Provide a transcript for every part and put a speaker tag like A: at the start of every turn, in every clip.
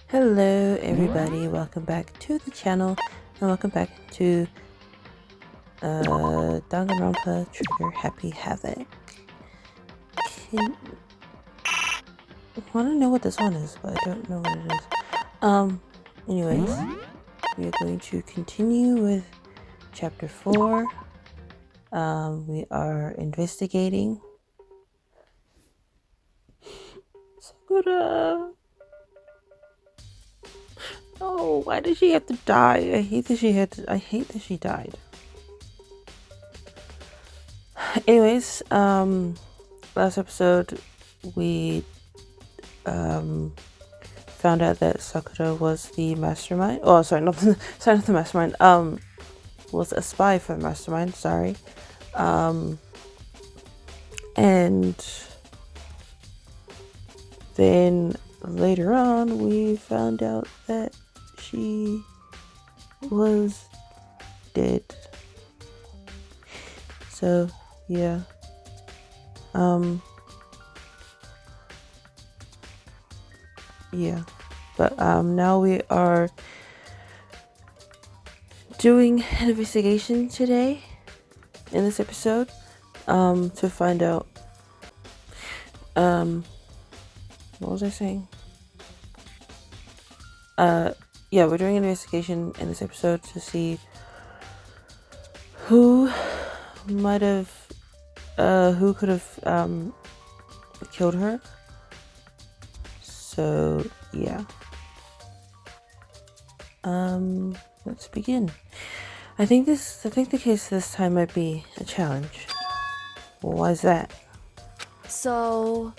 A: Hello everybody, welcome back to the channel and welcome back to Danganronpa Trigger Happy Havoc. I want to know what this one is, but I don't know what it is. Anyways, we are going to continue with chapter 4. We are investigating Sakura. Oh, why did she have to die? I hate that she died. Anyways, last episode we found out that Sakura was the mastermind. Oh, sorry, not the mastermind. Was a spy for the mastermind. Sorry. And then later on, we found out that she was dead. So, yeah. Yeah. But, now we are doing an investigation today in this episode, to find out, what was I saying? Yeah, we're doing an investigation in this episode to see who might have, who could have, killed her. So, yeah. Let's begin. I think the case this time might be a challenge. Why is that?
B: So...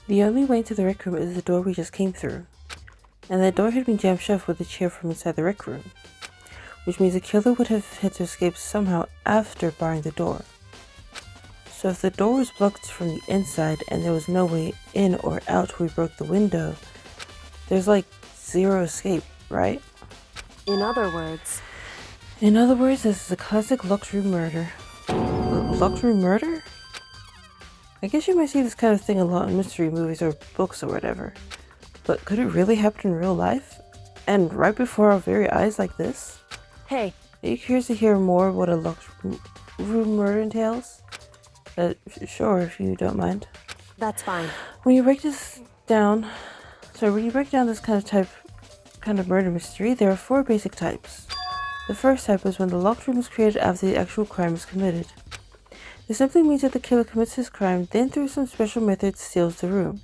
A: The only way to the rec room is the door we just came through. And that door had been jammed shut with a chair from inside the rec room, which means the killer would have had to escape somehow after barring the door. So if the door was blocked from the inside and there was no way in or out when we broke the window, there's like zero escape, right?
B: In other words,
A: this is a classic locked room murder. Locked room murder? I guess you might see this kind of thing a lot in mystery movies or books or whatever. But could it really happen in real life? And right before our very eyes like this?
B: hey,
A: Are you curious to hear more what a locked room murder entails? Sure, if you don't mind.
B: that's fine.
A: When you break down this kind of murder mystery, there are 4 basic types. The first type is when the locked room is created after the actual crime is committed. This simply means that the killer commits his crime, then through some special method steals the room.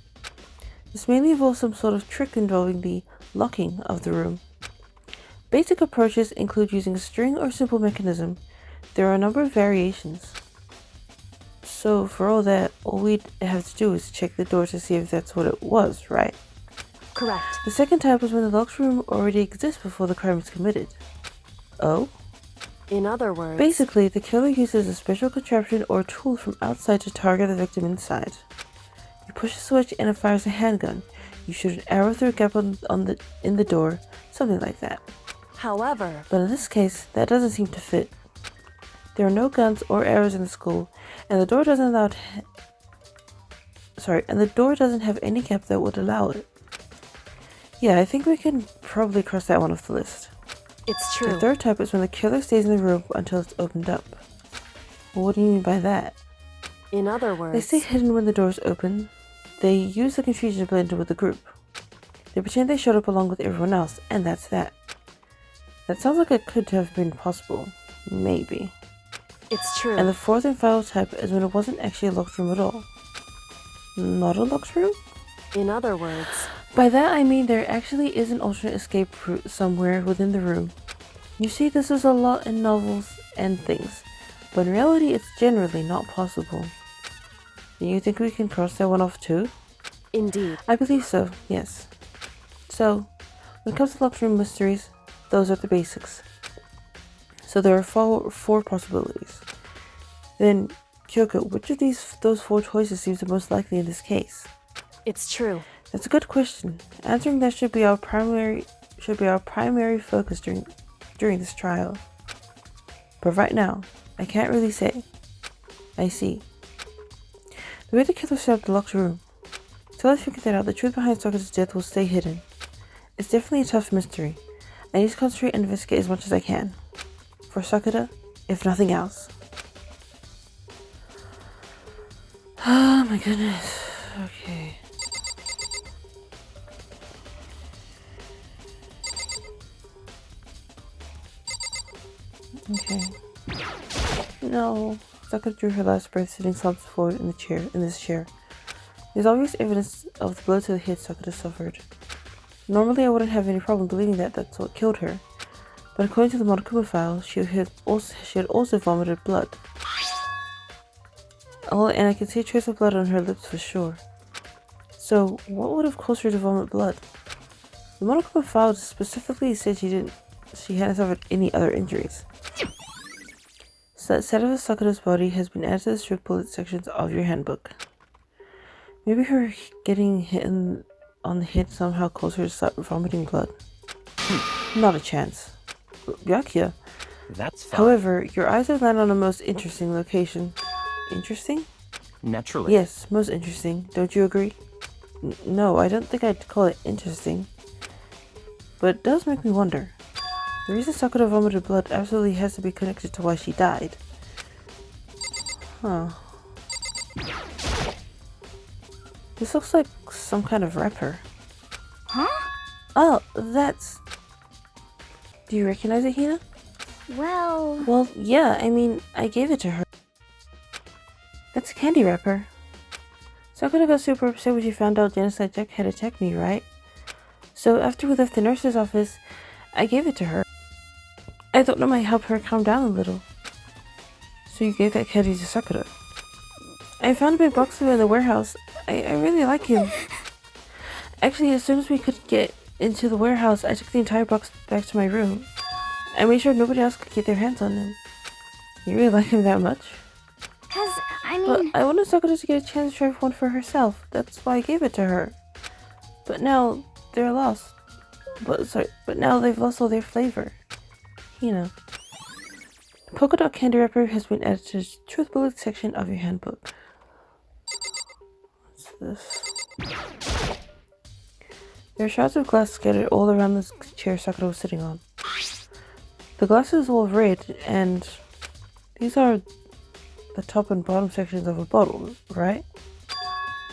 A: This mainly involves some sort of trick involving the locking of the room. Basic approaches include using a string or simple mechanism. There are a number of variations. So for all that, all we'd have to do is check the door to see if that's what it was, right?
B: Correct.
A: The second type is when the locked room already exists before the crime is committed. Oh?
B: In other words...
A: Basically, the killer uses a special contraption or tool from outside to target the victim inside. You push a switch and it fires a handgun. You shoot an arrow through a gap in the door, something like that.
B: However...
A: But in this case, that doesn't seem to fit. There are no guns or arrows in the school, and the door doesn't have any gap that would allow it. Yeah, I think we can probably cross that one off the list.
B: It's true.
A: The third type is when the killer stays in the room until it's opened up. Well, what do you mean by that?
B: In other words...
A: They stay hidden when the doors open. They use the confusion to blend in with the group. They pretend they showed up along with everyone else, and that's that. That sounds like it could have been possible. Maybe.
B: It's true.
A: And the fourth and final type is when it wasn't actually a locked room at all. Not a locked room?
B: In other words...
A: By that I mean there actually is an alternate escape route somewhere within the room. You see, this is a lot in novels and things, but in reality it's generally not possible. Do you think we can cross that one off too?
B: Indeed.
A: I believe so, yes. So, when it comes to locked room mysteries, those are the basics. So there are four possibilities. Then, Kyoko, which of those 4 choices seems the most likely in this case?
B: It's true.
A: That's a good question. Answering that should be our primary focus during this trial. But right now, I can't really say. I see. The way the killer set up the locked room. Till I figure that out, the truth behind Sakura's death will stay hidden. It's definitely a tough mystery. I need to concentrate and investigate as much as I can. For Sakura, if nothing else. Oh my goodness. Okay. Okay. No. Sakura drew her last breath sitting slumped forward in this chair. There's obvious evidence of the blow to the head Sakura suffered. Normally I wouldn't have any problem believing that that's what killed her. But according to the Monokuma file, she had also vomited blood. Oh, and I can see a trace of blood on her lips for sure. So, what would have caused her to vomit blood? The Monokuma file specifically said she hadn't suffered any other injuries. So that set of Sakura's body has been added to the strip bullet sections of your handbook. Maybe her getting hit on the head somehow caused her to start vomiting blood. Not a chance. Byakuya.
C: That's fine.
A: However, your eyes have landed on a most interesting location. Interesting?
C: Naturally.
A: Yes, most interesting. Don't you agree? No, I don't think I'd call it interesting. But it does make me wonder. The reason Sakura vomited blood absolutely has to be connected to why she died. Huh. This looks like some kind of wrapper.
D: Huh?
A: Oh, that's... Do you recognize it, Hina?
D: Well,
A: Yeah, I mean, I gave it to her. That's a candy wrapper. Sakura got super upset when she found out Genocide Jack had attacked me, right? So after we left the nurse's office, I gave it to her. I thought it might help her calm down a little. So you gave that candy to Sakura. I found a big box of it in the warehouse. I really like him. Actually, as soon as we could get into the warehouse, I took the entire box back to my room. I made sure nobody else could get their hands on him. You really like him that much? But I wanted Sakura to get a chance to try one for herself. That's why I gave it to her. But now they're lost. But now they've lost all their flavor. You know. The polka dot candy wrapper has been added to the truth bullet section of your handbook. What's this? There are shards of glass scattered all around the chair Sakura was sitting on. The glass is all red, and these are the top and bottom sections of a bottle, right?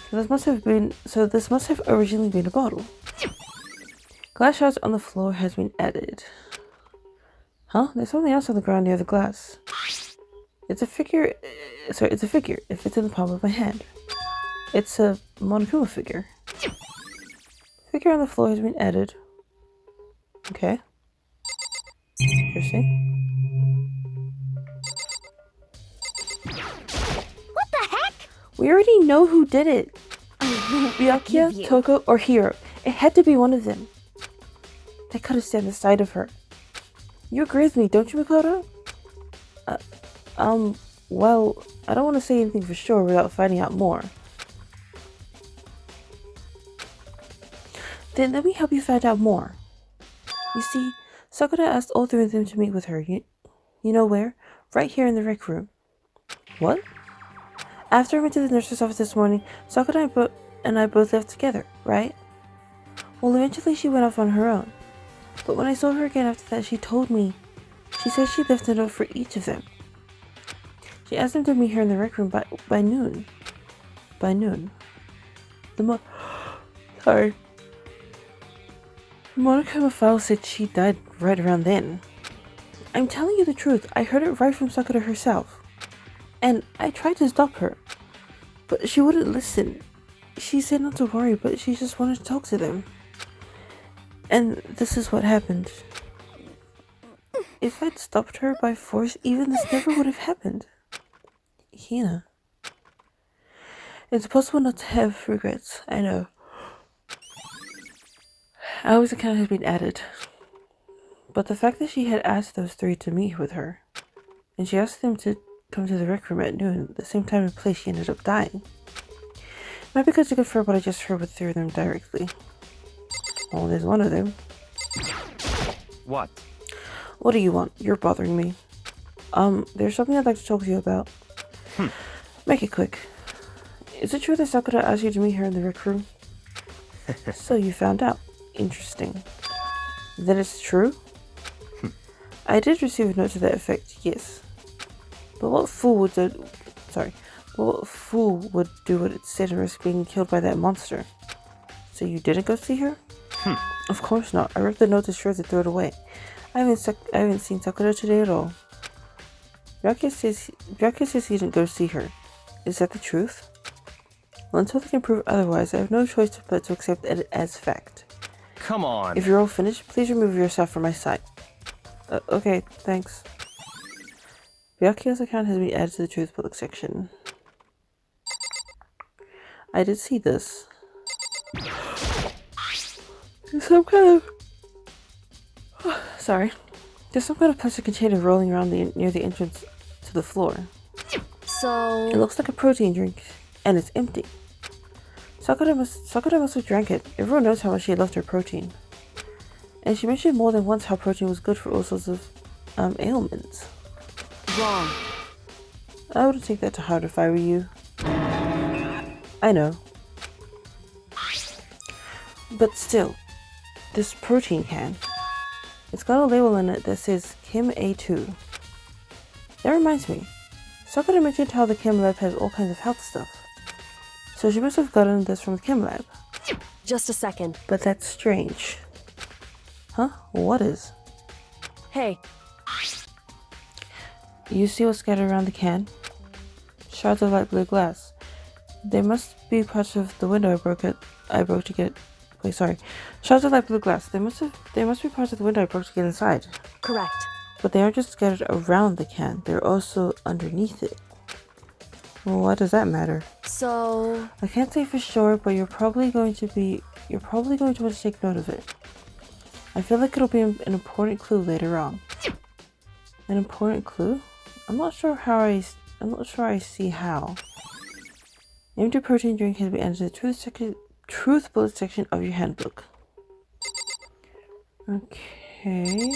A: So this must have originally been a bottle. Glass shards on the floor has been added. Huh? There's something else on the ground near the glass. It's a figure. It's a figure. It fits in the palm of my hand. It's a Monokuma figure. Figure on the floor has been added. Okay. Interesting.
D: what the heck?
A: We already know who did it.
D: Forgive
A: Byakuya,
D: you.
A: Toko, or Hiro. It had to be one of them. They couldn't stand the sight of her. You agree with me, don't you, Makoto? Well, I don't want to say anything for sure without finding out more. Then let me help you find out more. You see, Sakura asked all three of them to meet with her. You know where? Right here in the rec room. What? After I went to the nurse's office this morning, Sakura and I both left together, right? Well, eventually she went off on her own. But when I saw her again after that, she told me. She said she left a note for each of them. She asked them to meet her in the rec room by noon. By noon. Sorry. The Monokuma file said she died right around then. I'm telling you the truth, I heard it right from Sakura herself. And I tried to stop her, but she wouldn't listen. She said not to worry, but she just wanted to talk to them. And this is what happened. If I'd stopped her by force, even this never would have happened. Hina. It's possible not to have regrets, I know. Ale's account has been added. But the fact that she had asked those three to meet with her, and she asked them to come to the rec room at noon, the same time and place she ended up dying, might be good to confirm what I just heard with three of them directly. Well, there's one of them.
C: What?
A: What do you want? You're bothering me. There's something I'd like to talk to you about. Make it quick. Is it true that Sakura asked you to meet her in the rec room? So you found out. interesting. That it's true? I did receive a note to that effect, yes. But what fool would do what it said and risk being killed by that monster? So you didn't go see her? Of course not. I ripped the note to shreds and threw it away. I haven't seen Sakura today at all. Byakuya says he didn't go see her. Is that the truth? Well, until they can prove otherwise, I have no choice but to accept it as fact.
C: Come on.
A: If you're all finished, please remove yourself from my sight. Okay, thanks. Byakuya's account has been added to the Truth Public section. I did see this. There's some kind of... Sorry. There's some kind of plastic container rolling around near the entrance to the floor.
B: So...
A: It looks like a protein drink, and it's empty. Sakura must have drank it. Everyone knows how much she loved her protein. And she mentioned more than once how protein was good for all sorts of ailments.
B: Wrong.
A: I wouldn't take that to heart if I were you. I know. But still, this protein can. It's got a label on it that says Chem A2. That reminds me. Sakura mentioned how the Chem Lab has all kinds of health stuff. So she must have gotten this from the Chem Lab.
B: Just a second.
A: But that's strange. Huh? What is?
B: Hey.
A: You see what's scattered around the can? Shards of light blue glass. They must be parts of the window I broke to get... Wait, sorry. Shards of light blue glass. They must be parts of the window I broke to get inside.
B: Correct.
A: But they aren't just scattered around the can. They're also underneath it. Well, why does that matter?
B: So...
A: I can't say for sure, but you're probably going to want to take note of it. I feel like it'll be an important clue later on. An important clue? I'm not sure I see how. Empty protein drink has been added to the truth bullet section of your handbook. Okay.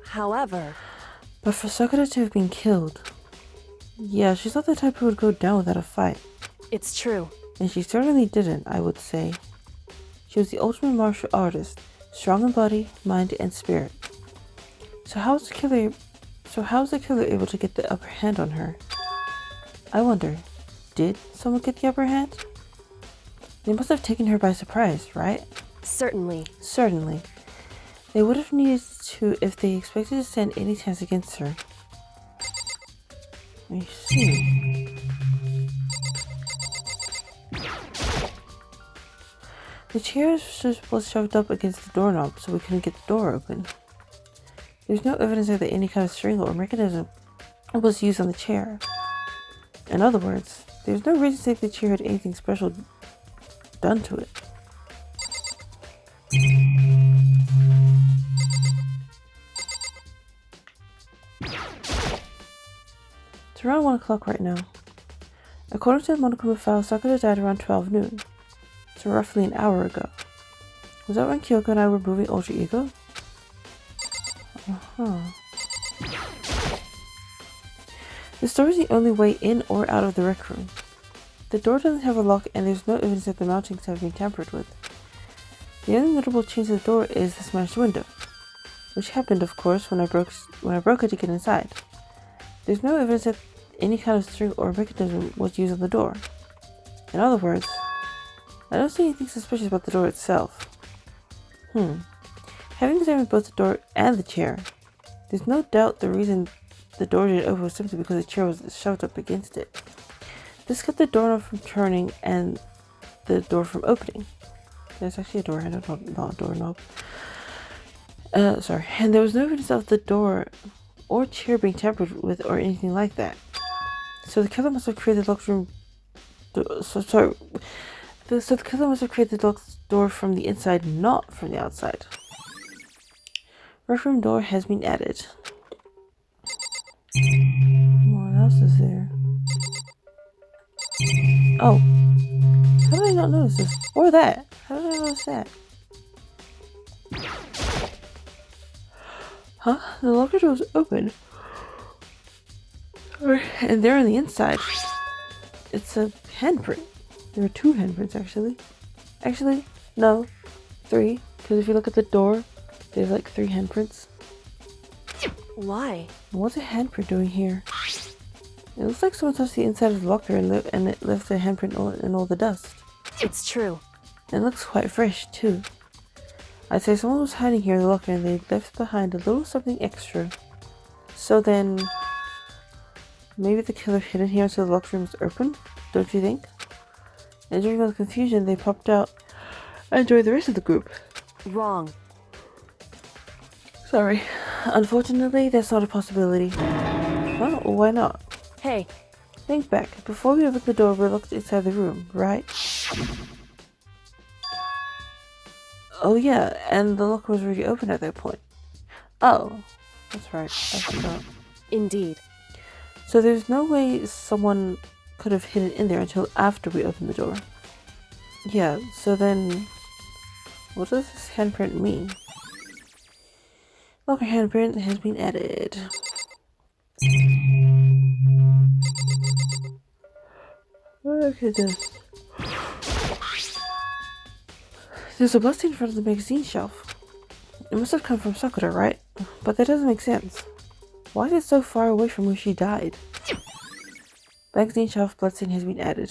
B: However...
A: But for Sakura to have been killed... Yeah, she's not the type who would go down without a fight.
B: It's true.
A: And she certainly didn't, I would say. She was the ultimate martial artist, strong in body, mind, and spirit. So how was the killer able to get the upper hand on her? I wonder, did someone get the upper hand? They must have taken her by surprise, right?
B: Certainly.
A: Certainly. They would have needed to if they expected to stand any chance against her. I see. The chair was shoved up against the doorknob so we couldn't get the door open. There's no evidence that any kind of string or mechanism was used on the chair. In other words, there's no reason to think the chair had anything special done to it. It's around 1 o'clock right now. According to the Monokuma file, Sakura died around 12 noon. So roughly an hour ago. Was that when Kyoko and I were moving Ultra Ego? This door is the only way in or out of the rec room. The door doesn't have a lock and there's no evidence that the mountings have been tampered with. The only notable change to the door is the smashed window, which happened, of course, when I broke it to get inside. There's no evidence that any kind of string or mechanism was used on the door. In other words, I don't see anything suspicious about the door itself. Having examined both the door and the chair, there's no doubt the reason the door didn't open was simply because the chair was shoved up against it. This kept the doorknob from turning and the door from opening. There's actually a door handle, not a doorknob. Sorry. And there was no evidence of the door or chair being tampered with or anything like that. So the killer must have created the locked room... So the killer must have created the locked door from the inside, not from the outside. Rec room door has been added. What else is there? Oh. How did I not notice this? Or that? How did I notice that? Huh? The locker door was open. And there on the inside, it's a handprint. There are two handprints, actually. Actually, No, 3. Because if you look at the door, there's like 3 handprints.
B: Why?
A: What's a handprint doing here? It looks like someone touched the inside of the locker and it left their handprint in all the dust.
B: It's true.
A: It looks quite fresh, too. I'd say someone was hiding here in the locker and they left behind a little something extra. So then, maybe the killer hid in here until the locker room was open? Don't you think? And during all the confusion, they popped out and joined the rest of the group.
B: Wrong.
A: Sorry. Unfortunately, that's not a possibility. Well, why not?
B: Hey.
A: Think back. Before we opened the door, we looked inside the room, right? Oh yeah, and the locker was already open at that point. Oh, that's right. I forgot.
B: Indeed.
A: So there's no way someone could have hidden in there until after we opened the door. Yeah, so then what does this handprint mean? Locker handprint has been added. Look at this. There's a bloodstain in front of the magazine shelf. It must have come from Sakura, right? But that doesn't make sense. Why is it so far away from where she died? Magazine shelf bloodstain has been added.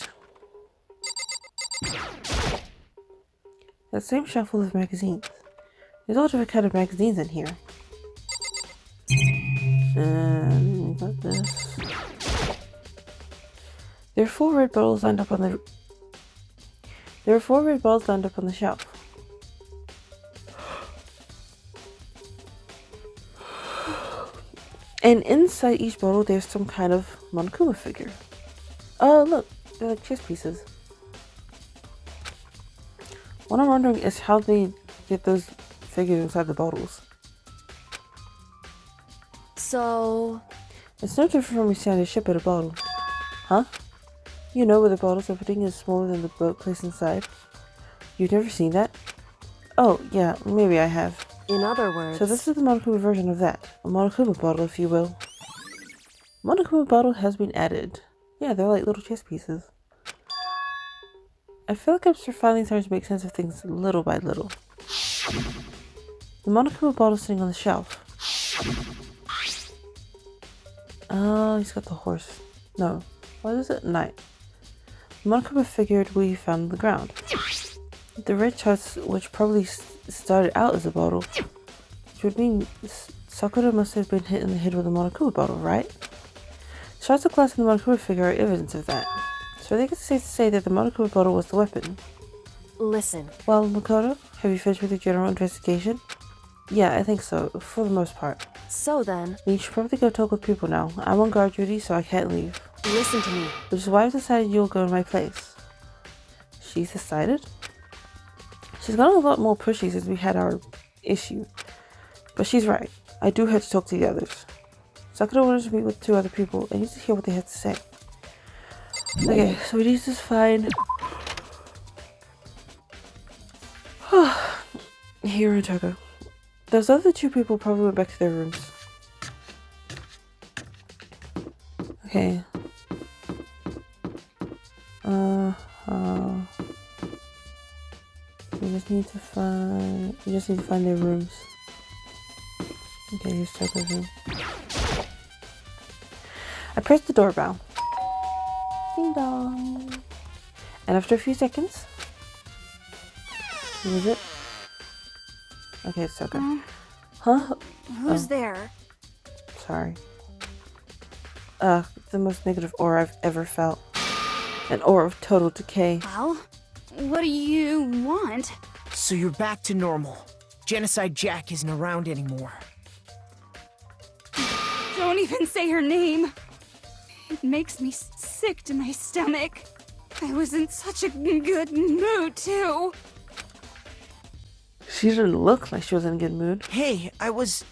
A: That same shelf full of magazines. There's all different kind of magazines in here. And got this. There are 4 red bottles lined up on the. There are 4 red bottles lined up on the shelf. And inside each bottle, there's some kind of Monokuma figure. Oh, look, they're like chess pieces. What I'm wondering is how they get those figures inside the bottles.
B: So...
A: It's no different from we see on a ship at a bottle. Huh? You know where the bottle's opening is smaller than the boat placed inside? You've never seen that? Oh, yeah, maybe I have.
B: In other words...
A: So this is the Monokuma version of that. A Monokuma bottle, if you will. Monokuma bottle has been added. Yeah, they're like little chess pieces. I feel like I'm finally starting to make sense of things little by little. The Monokuma bottle sitting on the shelf. Oh, he's got the horse. No. What is it? Knight. The Monokuma figure we found on the ground. The red charts, which probably started out as a bottle, which would mean Sakura must have been hit in the head with a Monokuma bottle, right? Shards of glass in the Monokuma figure are evidence of that. So I think it's safe to say that the Monokuma bottle was the weapon.
B: Listen.
A: Well, Makoto, have you finished with your general investigation? Yeah, I think so, for the most part.
B: So then...
A: You should probably go talk with people now. I'm on guard duty, so I can't leave.
B: Listen to me.
A: Which is why I've decided you'll go in my place. She's decided? She's gotten a lot more pushy since we had our issue. But she's right. I do have to talk to the others. Sakura wanted to meet with 2 other people. I need to hear what they have to say. Okay, so we need to find... Hiro and Toko. Those other 2 people probably went back to their rooms. Okay. We just need to find their rooms. Okay, here's Toko's room. I pressed the doorbell. Ding dong. And after a few seconds... Who is it? Okay, it's Toko. Huh?
D: Who's there?
A: Sorry. The most negative aura I've ever felt. An aura of total decay.
D: Well, what do you want?
E: So you're back to normal. Genocide Jack isn't around anymore.
D: Don't even say her name. It makes me sick to my stomach. I was in such a good mood, too.
A: She didn't look like she was in a good mood.
E: Hey, I was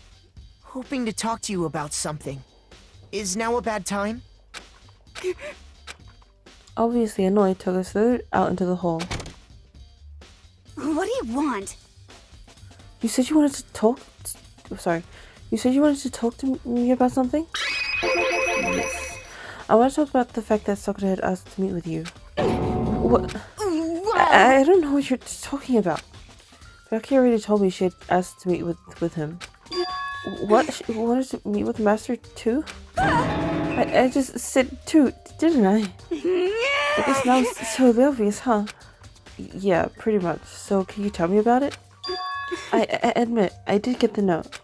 E: hoping to talk to you about something. Is now a bad time?
A: Obviously annoyed, Togo slithered out into the hall.
D: What do you want?
A: You said you wanted to talk... Sorry. You said you wanted to talk to me about something? Yes. I want to talk about the fact that Sakura had asked to meet with you. What? I don't know what you're talking about. Becky already told me she had asked to meet with him. What? She wanted to meet with the Master too? I just said too, didn't I? I guess now it's so obvious, huh? Yeah, pretty much. So can you tell me about it? I admit, I did get the note.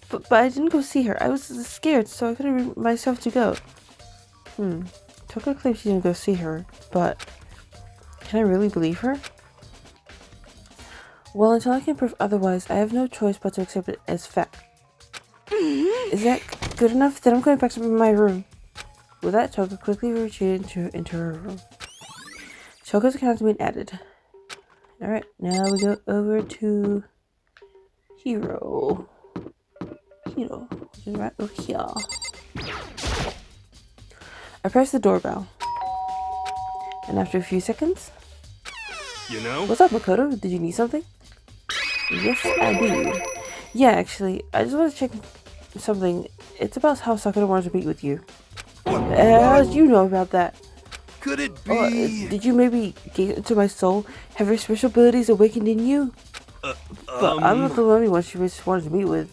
A: But I didn't go see her. I was scared, so I couldn't bring myself to go. Toko claims she didn't go see her, but can I really believe her? Well, until I can prove otherwise, I have no choice but to accept it as fact. Is that good enough? Then I'm going back to my room. With that, Toko quickly retreated into her room. Toko's account has been added. Alright, now we go over to Hero. Which is right over here. I press the doorbell. And after a few seconds...
F: You know?
A: What's up, Makoto? Did you need something? Yes, I do. Yeah, actually, I just want to check something. It's about how Sakura wanted to meet with you. How did you know about that?
F: Could it be?
A: Did you maybe get into my soul? Have your special abilities awakened in you? But I'm not the only one she just wanted to meet with.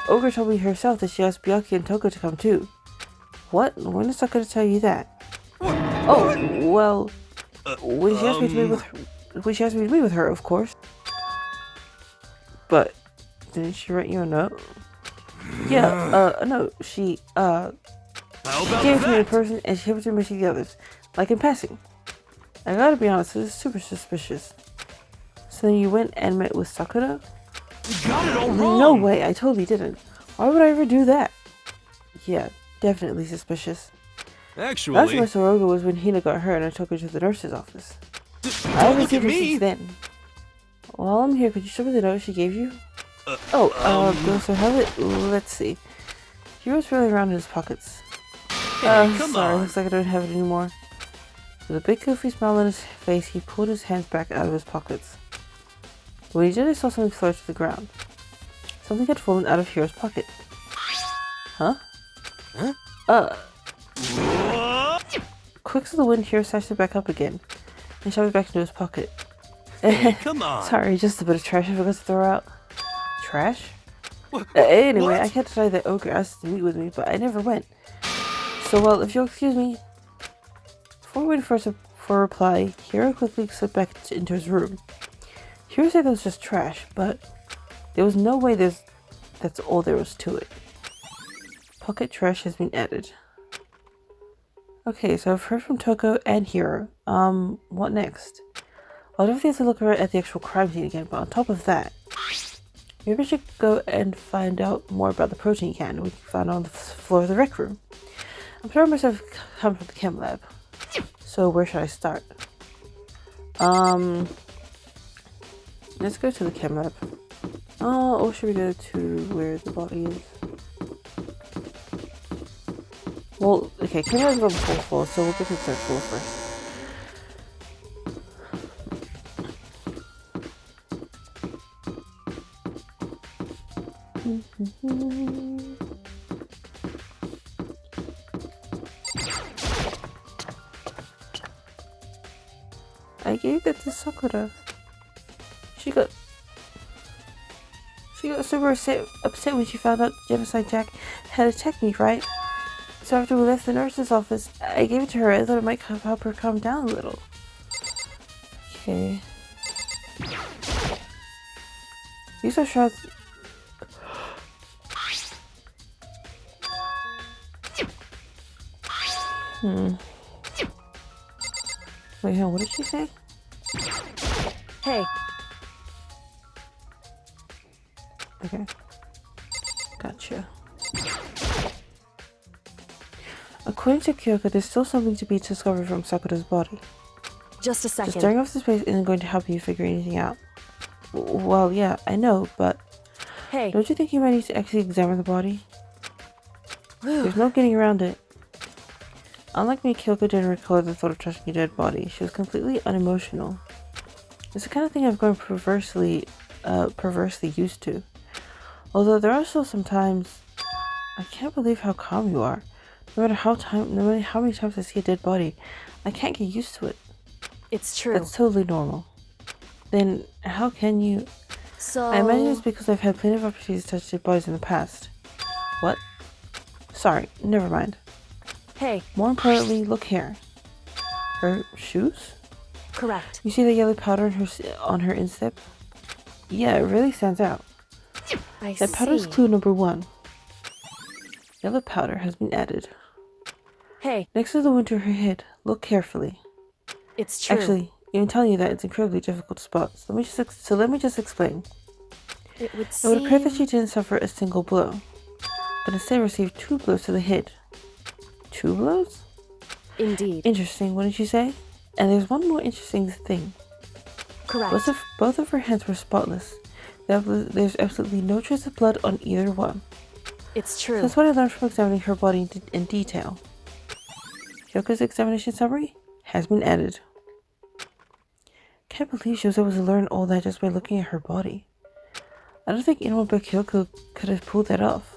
A: Ogre told me herself that she asked Byakuya and Toko to come too. What? When is Sakura tell you that? Oh, well, when she asked me to meet with her, of course. But didn't she write you a note? Yeah, no, she gave it to me in person and she gave it to me to the others, like in passing. I gotta be honest, this is super suspicious. So then you went and met with Sakura?
F: You got it all wrong!
A: No way, I totally didn't. Why would I ever do that? Yeah, definitely suspicious.
F: Actually...
A: Last time I saw Rogo was when Hina got hurt and I took her to the nurse's office. I haven't seen her since then. While I'm here, could you show me the note she gave you? So have it. Let's see. He was really around in his pockets.
F: Hey, come
A: sorry,
F: on.
A: looks like I don't have it anymore. With a big goofy smile on his face, he pulled his hands back out of his pockets. When he did, I saw something float to the ground. Something had fallen out of Hiro's pocket. Huh? Quick as the wind, Hiro snatched it back up again and shoved it back into his pocket.
F: Hey, come on.
A: Sorry, just a bit of trash I forgot to throw out. Trash? Anyway,
F: what?
A: I can't deny that Ogre asked to meet with me, but I never went. So, well, if you'll excuse me. Before waiting for a reply, Hiro quickly slipped back into his room. Hiro said that was just trash, but there was no way that's all there was to it. Pocket trash has been added. Okay, so I've heard from Toko and Hiro. What next? I'll definitely have to look at the actual crime scene again, but on top of that, maybe I should go and find out more about the protein can we found on the floor of the rec room. I'm sure I must have come from the chem lab. So where should I start? Let's go to the chem lab. Or should we go to where the body is? Well, okay, chem lab is on the 4th floor, so we'll go to the 3rd floor first. I gave that to Sakura. She got super upset when she found out Genocide Jack had attacked me, right? So after we left the nurse's office, I gave it to her. I thought it might help her calm down a little. Okay. These are shots. Wait, what did she say?
B: Hey,
A: Okay. Gotcha. According to Kyoko, there's still something to be discovered from Sakura's body.
B: just a
A: Just
B: second.
A: staring off the space isn't going to help you figure anything out. Well, yeah, I know, but
B: Hey,
A: don't you think you might need to actually examine the body? There's no getting around it. Unlike me, Kyoko didn't recall the thought of touching a dead body. She was completely unemotional. It's the kind of thing I've grown perversely used to. Although there are still some times, I can't believe how calm you are. No matter how many times I see a dead body, I can't get used to it.
B: it's true.
A: That's totally normal. Then how can you...
B: So...
A: I imagine it's because I've had plenty of opportunities to touch dead bodies in the past. What? Sorry, never mind.
B: Hey,
A: More importantly, look here. Her shoes?
B: correct.
A: You see the yellow powder on her instep? Yeah, it really stands out.
B: I
A: That powder's
B: see.
A: clue number 1. Yellow powder has been added.
B: Hey,
A: Next to the wound to her head, look carefully.
B: it's true.
A: Actually, even telling you that it's incredibly difficult to spot. So let me just explain.
B: It would
A: It would appear that
B: seem-
A: she didn't suffer a single blow, but instead received 2 blows to the head. 2 blows?
B: Indeed.
A: Interesting, wouldn't you say? And there's one more interesting thing.
B: Correct.
A: Both of her hands were spotless. There's absolutely no trace of blood on either one.
B: It's true.
A: That's what I learned from examining her body in detail. Kyoko's examination summary has been added. Can't believe she was able to learn all that just by looking at her body. I don't think anyone but Kyoko could have pulled that off.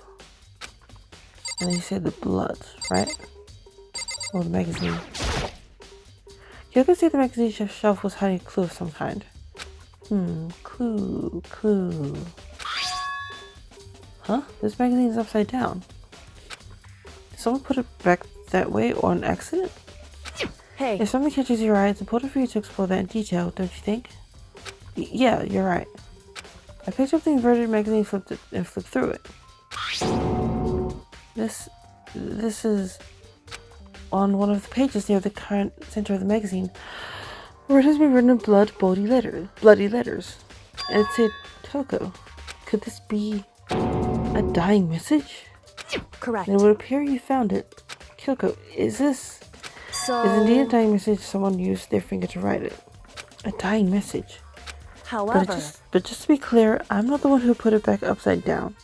A: And then you said the blood, right? Or the magazine. Kyoko said the magazine shelf was hiding a clue of some kind. Clue. Huh? This magazine is upside down. Did someone put it back that way on accident?
B: Hey,
A: If something catches your eye, it's important for you to explore that in detail, don't you think? Yeah, you're right. I picked up the inverted magazine, flipped it, and flipped through it. This is on one of the pages near the current center of the magazine, where it has been written in bloody letters. And it said, Toko. Could this be a dying message?
B: correct.
A: And it would appear you found it. Kyoko, is indeed a dying message. Someone used their finger to write it. A dying message.
B: However,
A: But just to be clear, I'm not the one who put it back upside down.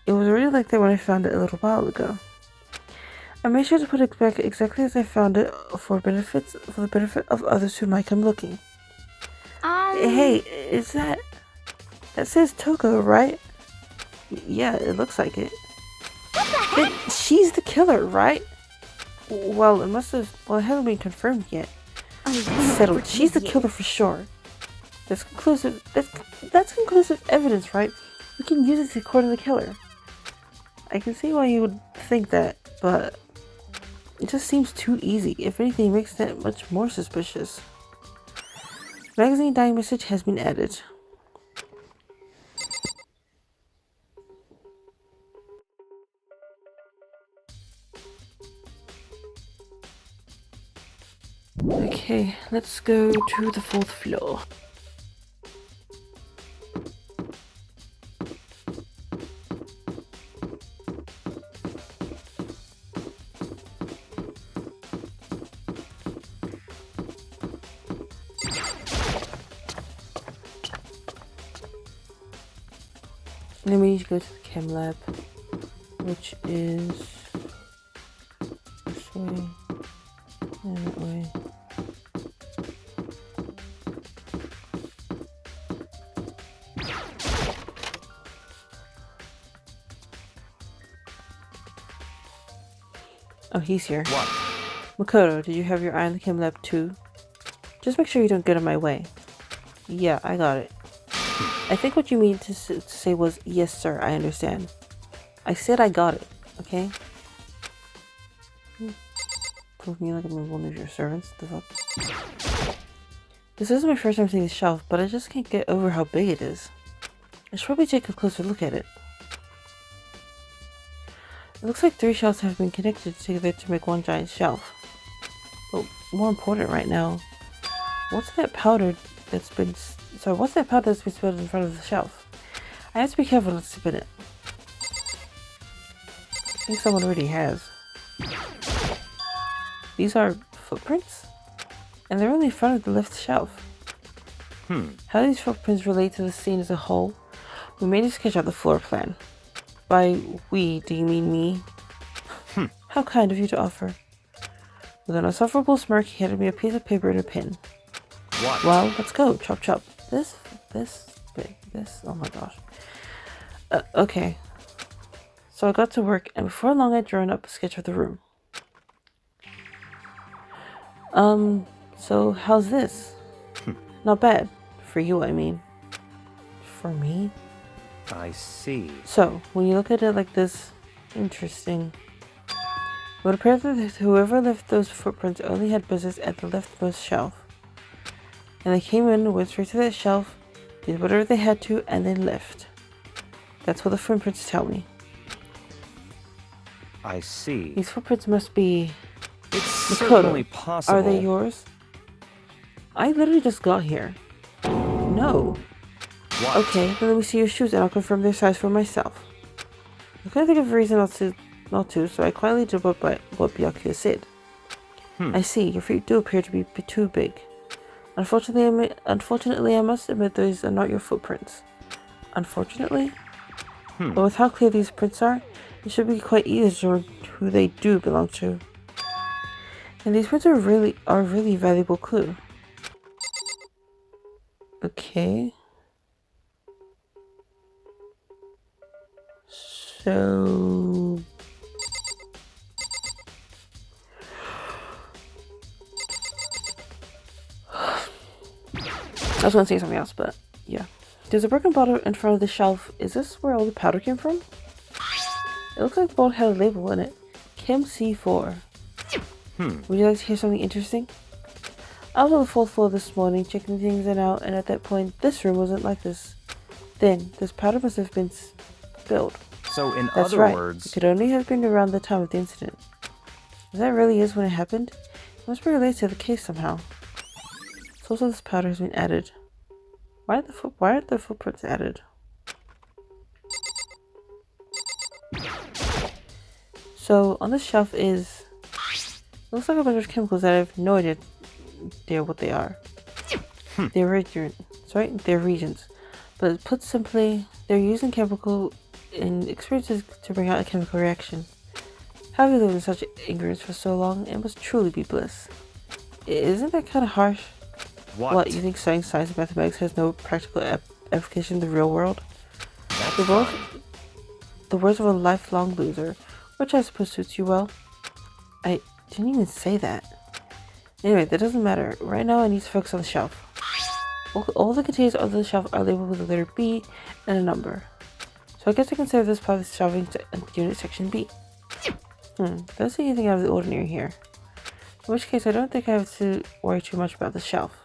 A: It was already like that when I found it a little while ago. I made sure to put it back exactly as I found it for the benefit of others who might come looking. Hey, is that says Toko, right? Yeah, it looks like it. Then she's the killer, right? Well, it hasn't been confirmed yet. Settled. She's the killer for sure. That's conclusive. That's conclusive evidence, right? We can use it to corner the killer. I can see why you would think that, but it just seems too easy. If anything, it makes that much more suspicious. Magazine dying message has been added. Okay, let's go to the 4th floor. Then we need to go to the chem lab, which is this way and that way. Oh, he's here.
C: What?
A: Makoto, did you have your eye on the chem lab too? Just make sure you don't get in my way. Yeah, I got it. I think what you mean to say was, yes sir, I understand. I said I got it, okay? Prove me like I'm one of your servants, the fuck? This isn't my first time seeing this shelf, but I just can't get over how big it is. I should probably take a closer look at it. It looks like 3 shelves have been connected together to make one giant shelf. But more important right now, what's that powder that's been spilled in front of the shelf? I have to be careful not to spin it. I think someone already has. These are footprints? And they're only in front of the left shelf. How these footprints relate to the scene as a whole, we may just sketch out the floor plan. By we, do you mean me? How kind of you to offer. With an insufferable smirk, he handed me a piece of paper and a pen.
C: What?
A: Well, let's go. Chop chop. This, oh my gosh. Okay. So I got to work, and before long I'd drawn up a sketch of the room. So how's this? Not bad. For you, I mean. For me?
C: I see.
A: So, when you look at it like this, interesting. It would appear that whoever left those footprints only had business at the leftmost shelf. And they came in, went straight to that shelf, did whatever they had to, and then left. That's what the footprints tell me.
C: I see.
A: These footprints must be...
C: It's
A: Makoto.
C: certainly possible.
A: Are they yours? I literally just got here. No.
C: What?
A: Okay, then let me see your shoes and I'll confirm their size for myself. I couldn't think of a reason not to, so I quietly did what Byakuya said. I see, your feet do appear to be too big. Unfortunately, I must admit those are not your footprints. Unfortunately? But with how clear these prints are, it should be quite easy to know who they do belong to. And these prints are a really valuable clue. Okay. So... I was gonna say something else, but yeah. There's a broken bottle in front of the shelf. Is this where all the powder came from? It looks like the bottle had a label in it. Chem C4. Would you like to hear something interesting? I was on the 4th floor this morning checking things out, and at that point, this room wasn't like this. Then, this powder must have been spilled.
C: So in
A: That's
C: other
A: right.
C: words,
A: It could only have been around the time of the incident. If that really is when it happened, it must be related to the case somehow. So also this powder has been added. Why aren't the footprints added? So on this shelf is... It looks like a bunch of chemicals that I have no idea what they are. They're reagents. But put simply, they're used in chemical experiences to bring out a chemical reaction. Having lived in such ignorance for so long, it must truly be bliss. Isn't that kind of harsh? What, you think studying science and mathematics has no practical application in the real world? The words of a lifelong loser, which I suppose suits you well. I didn't even say that. Anyway, that doesn't matter. Right now I need to focus on the shelf. All the containers on the shelf are labeled with the letter B and a number. So I guess I consider this part of the shelving unit section B. Don't see anything out of the ordinary here. In which case I don't think I have to worry too much about the shelf.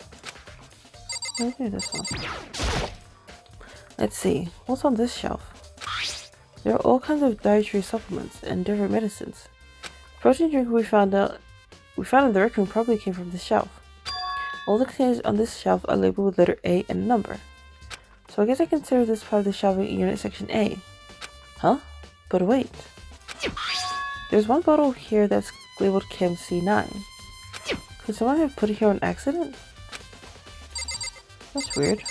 A: Let's do this one. Let's see, what's on this shelf? There are all kinds of dietary supplements and different medicines. The protein drink we found in the rec room probably came from this shelf. All the containers on this shelf are labeled with letter A and a number. So I guess I consider this part of the shelving unit section A. Huh? But wait. There's one bottle here that's labeled Chem C9. Could someone have put it here on accident? That's weird.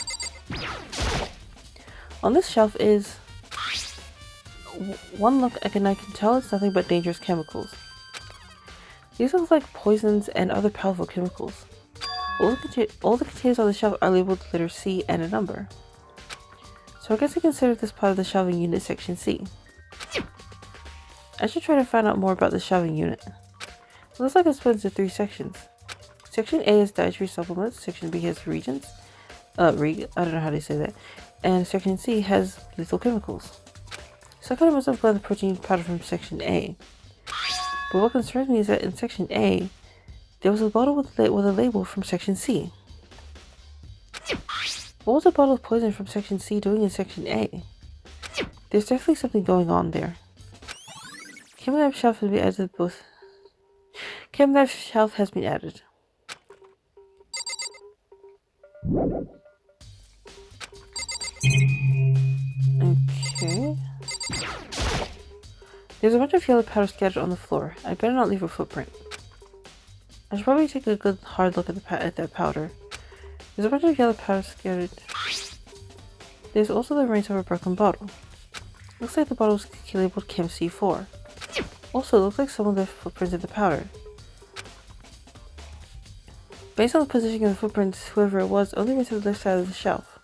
A: On this shelf is... One look and I can tell it's nothing but dangerous chemicals. These look like poisons and other powerful chemicals. All the containers on the shelf are labeled with letter C and a number. So I guess I consider this part of the shelving unit section C. I should try to find out more about the shelving unit. It looks like it's split into 3 sections. Section A is dietary supplements, section B has reagents, I don't know how to say that, and section C has lethal chemicals. So I kind of must have got the protein powder from section A. But what concerns me is that in section A, there was a bottle with a label from section C. What was a bottle of poison from section C doing in section A? There's definitely something going on there. Chem lab shelf has been added both. Chem lab shelf has been added. Okay. There's a bunch of yellow powder scattered on the floor. I better not leave a footprint. I should probably take a good hard look at that powder. There's a bunch of yellow powder scattered. There's also the remains of a broken bottle. Looks like the bottle was labeled Chem C4. Also, it looks like someone left footprints in the powder. Based on the positioning of the footprints, whoever it was only went to the left side of the shelf.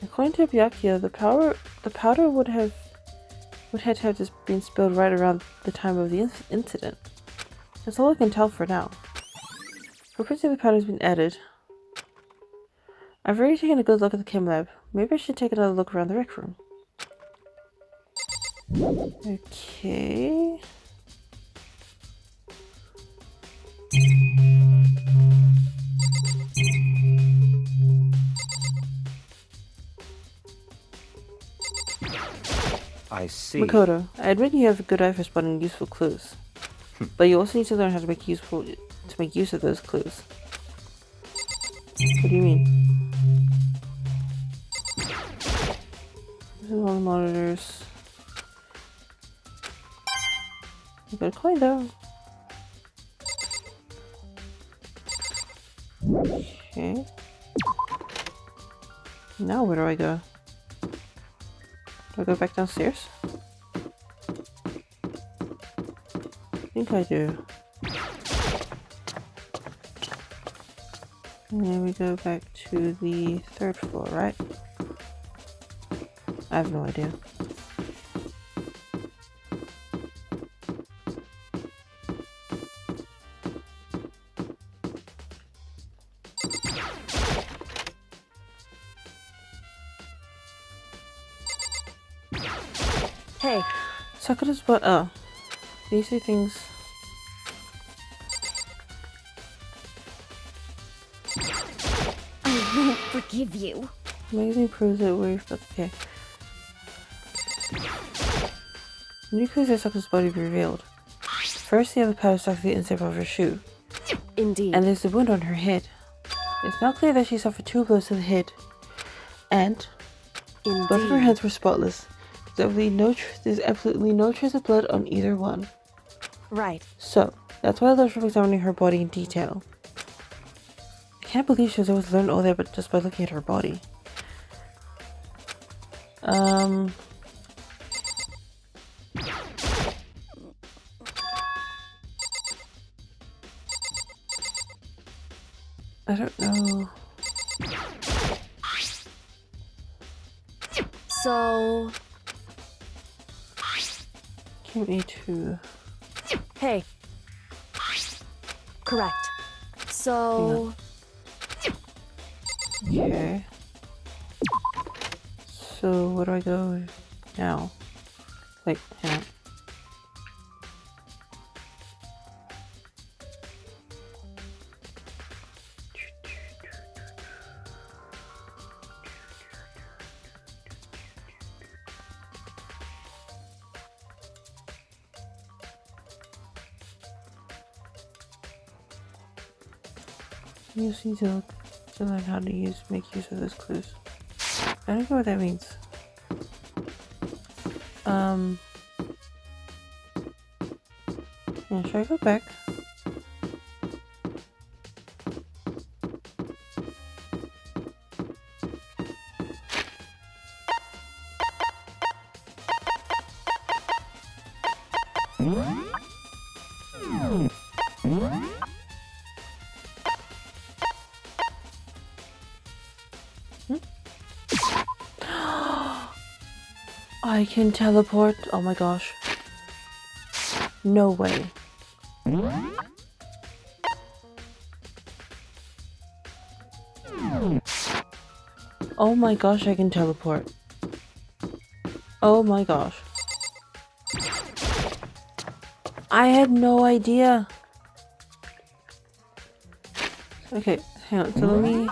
A: According to Byakuya, the powder would had to have just been spilled right around the time of the incident. That's all I can tell for now. Hopefully the powder's been added. I've already taken a good look at the chem lab. Maybe I should take another look around the rec room. Okay.
C: I see.
A: Makoto, I admit you have a good eye for spotting useful clues. But you also need to learn how to make use of those clues. What do you mean? This is all the monitors. You got a coin though. Okay. Now where do I go? Do I go back downstairs? I think I do. And then we go back to the 3rd floor, right? I have no idea.
B: Hey,
A: Sakura's butt. Oh. These two things.
D: I won't forgive you.
A: Amazing proves that we've got. Okay. New clues that Sakura's body be revealed. First, the other powder stuck to the inside of her shoe.
B: indeed.
A: And there's a wound on her head. It's now clear that she suffered 2 blows to the head. And both of her
B: Indeed.
A: hands were spotless. There's absolutely no trace of blood on either one.
B: Right.
A: So, that's why I learned from examining her body in detail. I can't believe she was able to learn all that but just by looking at her body. I don't know.
B: So,
A: Give me 2.
B: hey. Correct. So,
A: Okay. So, where do I go now? Like, hang on. You just need to learn how to make use of those clues. I don't know what that means. Yeah, should I go back? I can teleport. Oh my gosh. No way. Oh my gosh, I can teleport. Oh my gosh. I had no idea. Okay, hang on. So let me...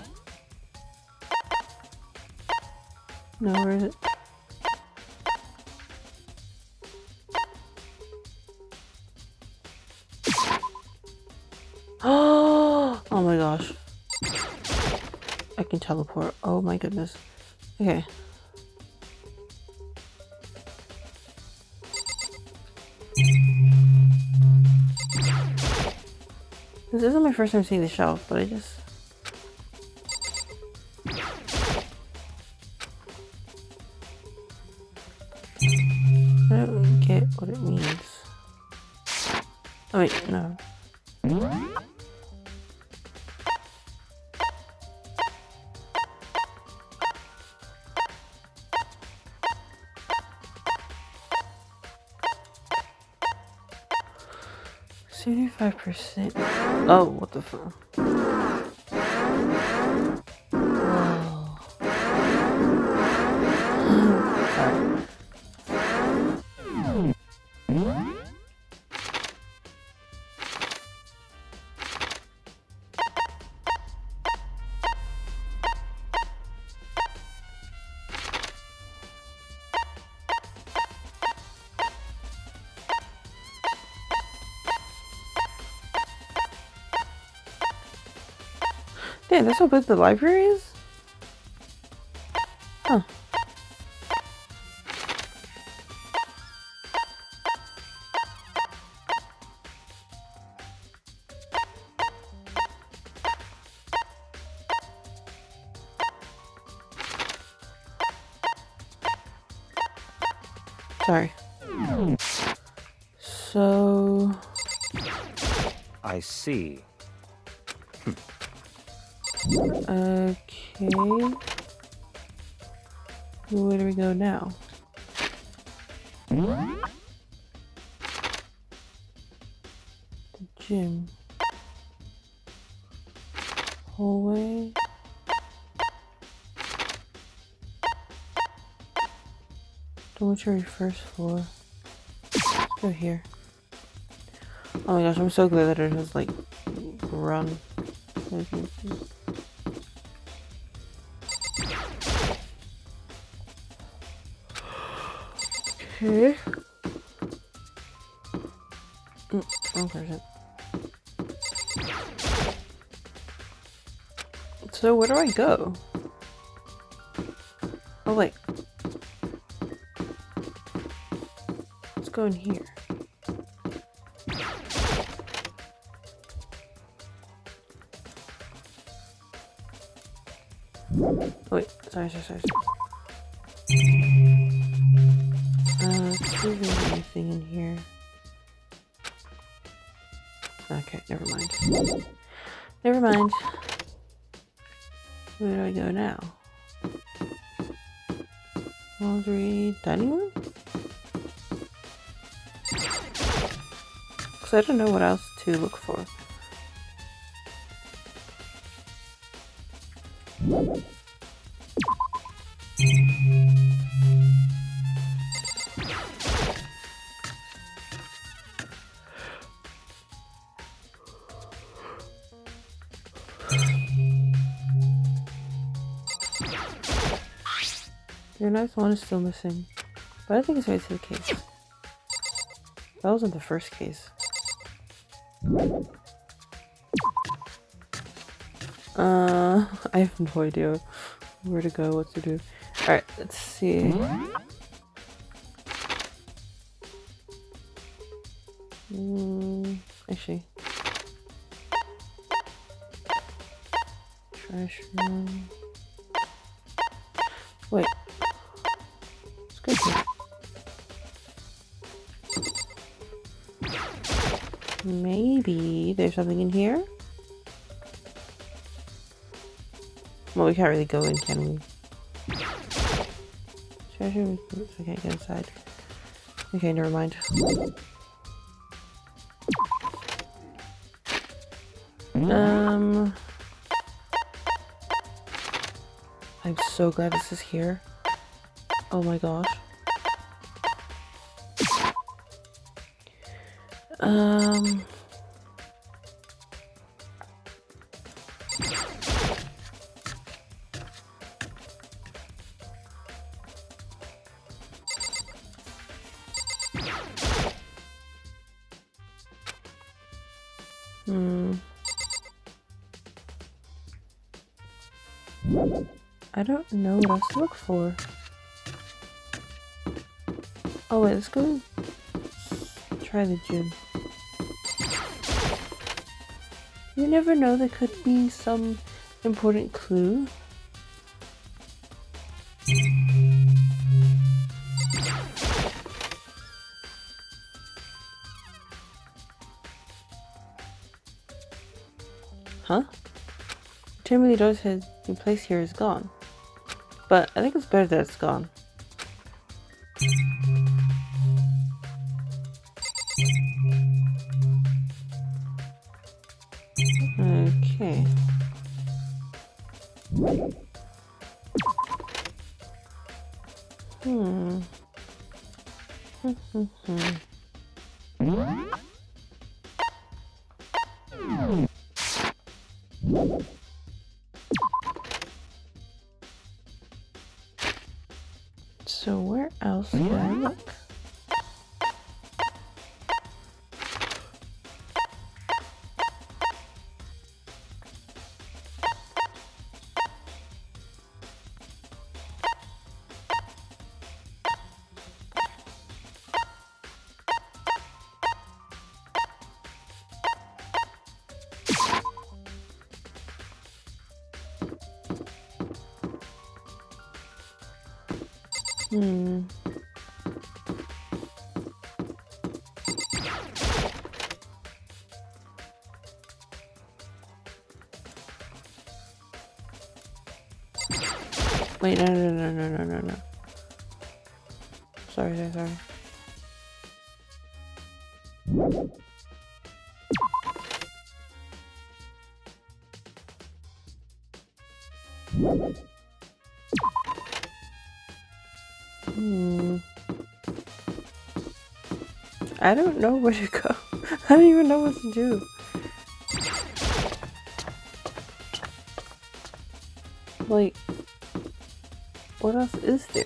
A: No, where is it? Oh my gosh. I can teleport. Oh my goodness. Okay. This isn't my first time seeing the shelf, but I just... I don't really get what it means. Oh wait, no. 75%. Oh, what the fuck? Oh. Sorry. Damn, that's how big the library is? Huh. Sorry. So...
C: I see.
A: Okay. Where do we go now? The gym. Hallway. Dormitory first floor. Let's go here. Oh my gosh, I'm so glad that it has like run. Okay. Wrong person. So where do I go? Oh wait. Let's go in here. Oh, wait, sorry. Let's see if there's anything in here. Okay, never mind. Never mind. Where do I go now? Laundry, dining room? Because I don't know what else to look for. Your ninth one is still missing, but I think it's right to the case. That wasn't the first case. I have no idea where to go, what to do. Alright, let's see. Actually. Trash room. Wait. Let's go here. Maybe there's something in here? Well, we can't really go in, can we? Treasure, we can't get inside. Okay, never mind. I'm so glad this is here. Oh my gosh. I don't know what else to look for. Oh wait, let's go try the gym. You never know, there could be some important clue. Huh? Timberly Doris has been placed here is gone. But I think it's better that it's gone. Hmm. So where else can I look? Hmm. Wait, no. Sorry. Hmm. I don't know where to go. I don't even know what to do. Like, what else is there?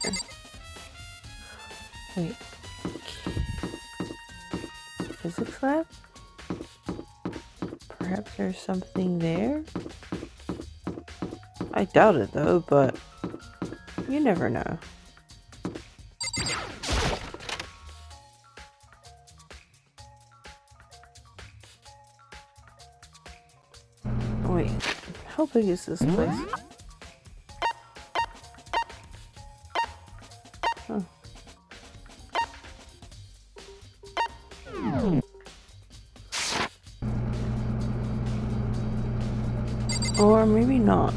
A: Wait. Physics lab? Perhaps there's something there? I doubt it though, but you never know. Wait, how big is this place? Huh. Or maybe not.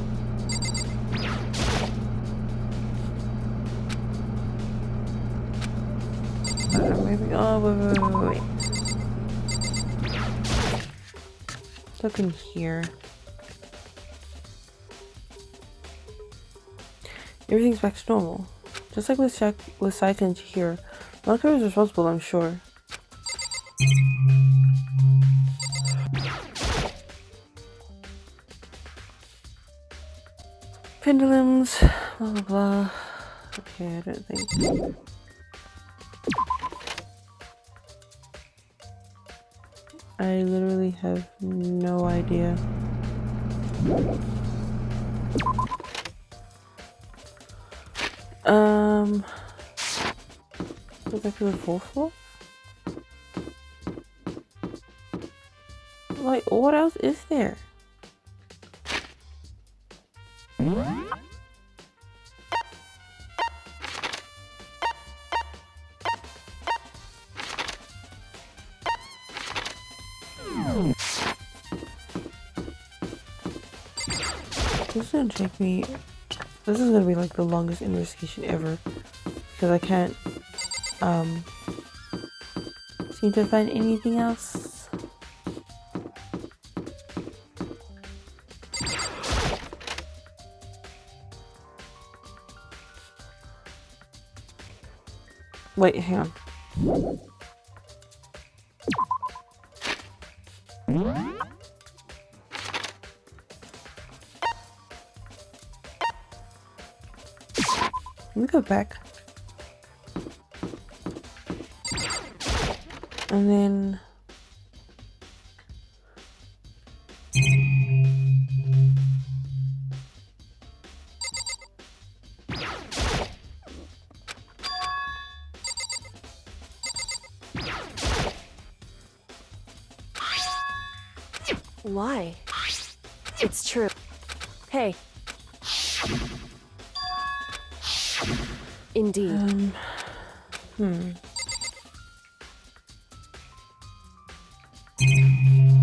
A: Maybe. Oh, wait. Look in here. Everything's back to normal. Just like with Saiten here. Monica is responsible, I'm sure. Pendulums, blah blah blah. Okay, I don't think. I literally have no idea. Go back to the 4th floor? Like, what else is there? This is gonna take me. This is gonna be like the longest investigation ever because I can't seem to find anything else. Wait, hang on. Let me go back. And then
B: Why? It's true. Hey. Indeed.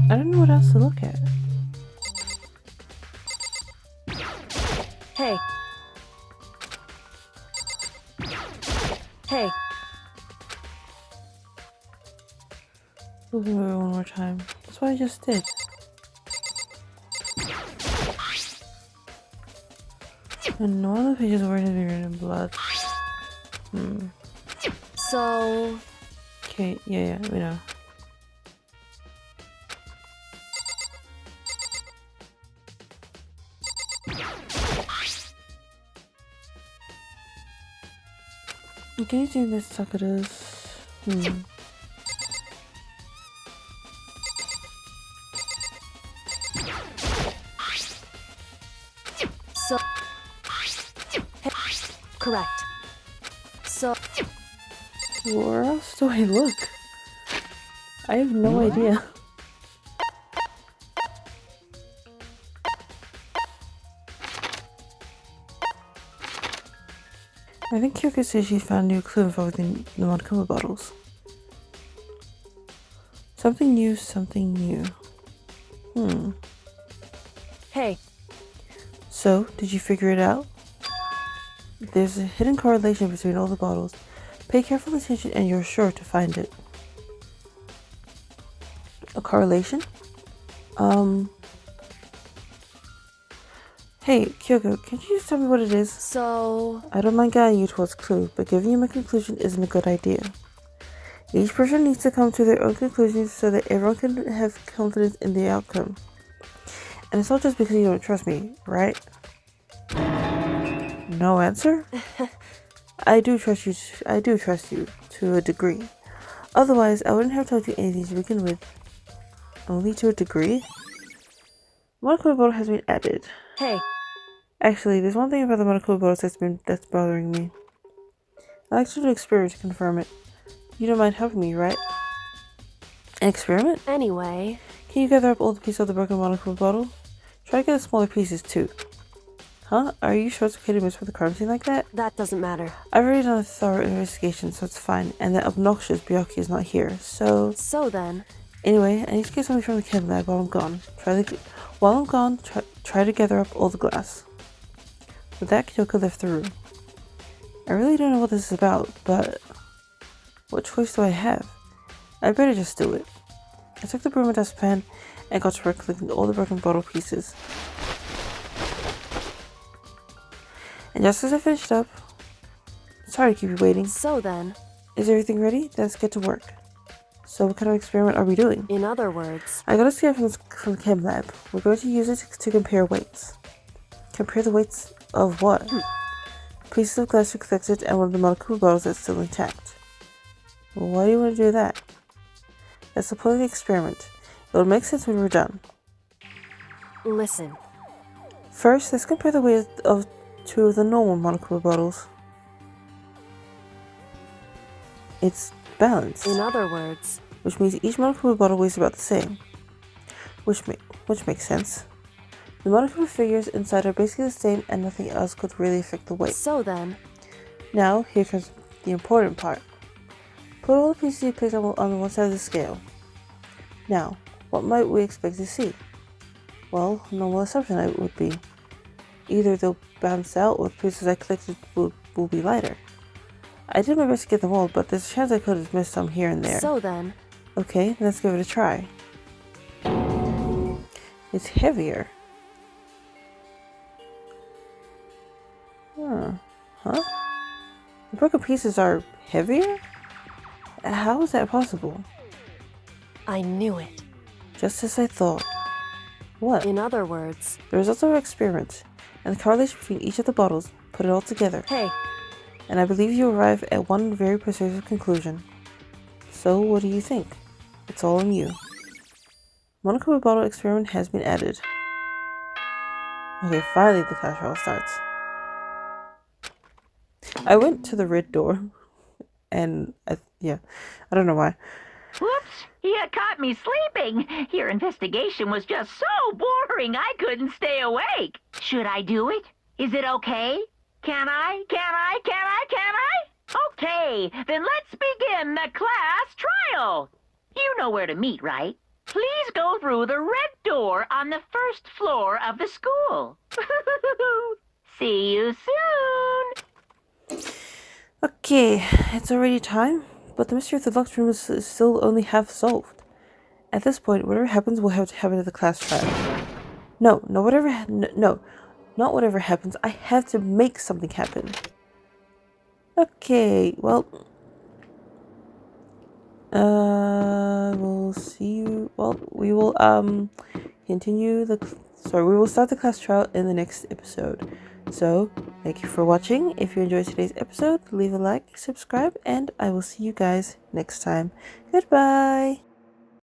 A: I don't know what else to look at.
B: Hey. Hey.
A: Listen to it one more time. That's what I just did. And one of the pages were to be written in blood.
B: So,
A: Okay, yeah, we know. Can you do this, Takadas?
B: so. Hey, correct. So,
A: Where else do I look? I have no idea. I think Kyoko says she found a new clue involving the Monokuma bottles. Something new, something new.
B: hey,
A: So, did you figure it out? There's a hidden correlation between all the bottles. Pay careful attention and you're sure to find it. A correlation? Hey, Kyoko, can you just tell me what it is?
B: so.
A: I don't mind guiding you towards clue, but giving you my conclusion isn't a good idea. Each person needs to come to their own conclusions so that everyone can have confidence in the outcome. And it's not just because you don't trust me, right? No answer? I do trust you to a degree. Otherwise, I wouldn't have told you anything to begin with. Only to a degree? Monokuma bottle has been added.
B: Hey,
A: Actually, there's one thing about the Monokuma bottles that's bothering me. I'd like to do an experiment to confirm it. You don't mind helping me, right? An experiment?
B: anyway.
A: Can you gather up all the pieces of the broken Monokuma bottle? Try to get the smaller pieces too. Huh? Are you sure it's okay to mess with the crime scene like that?
B: That doesn't matter.
A: I've already done a thorough investigation, so it's fine. And that obnoxious Byakuya is not here, so...
B: So then.
A: Anyway, I need to get something from the chem lab while I'm gone. Try to gather up all the glass. With that, Kyoko left the room. I really don't know what this is about, but... what choice do I have? I better just do it. I took the broom and dustpan and got to work collecting all the broken bottle pieces. And just as I finished up... sorry to keep you waiting.
B: So then.
A: Is everything ready? Then let's get to work. So what kind of experiment are we doing?
B: In other words.
A: I got a scale from the chem lab. We're going to use it to compare weights. Compare the weights of what? Pieces of glass are collected and one of the Monokuma bottles that's still intact. Why do you want to do that? That's the point of the experiment. It'll make sense when we're done.
B: Listen.
A: First, let's compare the weight of two of the normal Monokuma bottles. It's balanced.
B: In other words.
A: Which means each Monokuma bottle weighs about the same. Which makes sense. The Monokuma figures inside are basically the same and nothing else could really affect the weight.
B: So then.
A: Now, here comes the important part. Put all the pieces you picked up on one side of the scale. Now, what might we expect to see? Well, normal assumption would be either they'll bounce out or the pieces I collected will be lighter. I did my best to get them all, but there's a chance I could have missed some here and there.
B: So then.
A: Okay, let's give it a try. It's heavier. Huh? The broken pieces are heavier? How is that possible?
B: I knew it.
A: Just as I thought. What?
B: In other words.
A: The results of our experiment and the correlation between each of the bottles, put it all together.
B: Hey.
A: And I believe you arrive at one very persuasive conclusion. So, what do you think? It's all on you. Monokuma bottle experiment has been added. Okay, finally the class trial starts. I went to the red door, and I don't know why.
G: Whoops! You caught me sleeping. Your investigation was just so boring I couldn't stay awake. Should I do it? Is it okay? Can I? Okay, then let's begin the class trial. You know where to meet, right? Please go through the red door on the first floor of the school. See you soon.
A: Okay, it's already time, but the mystery of the locked room is still only half solved. At this point, whatever happens will have to happen at the class trial. No, Not whatever happens. I have to make something happen. Okay, well, we'll see you. Well, we will continue the. Sorry, we will start the class trial in the next episode. So, thank you for watching. If you enjoyed today's episode, leave a like, subscribe, and I will see you guys next time. Goodbye.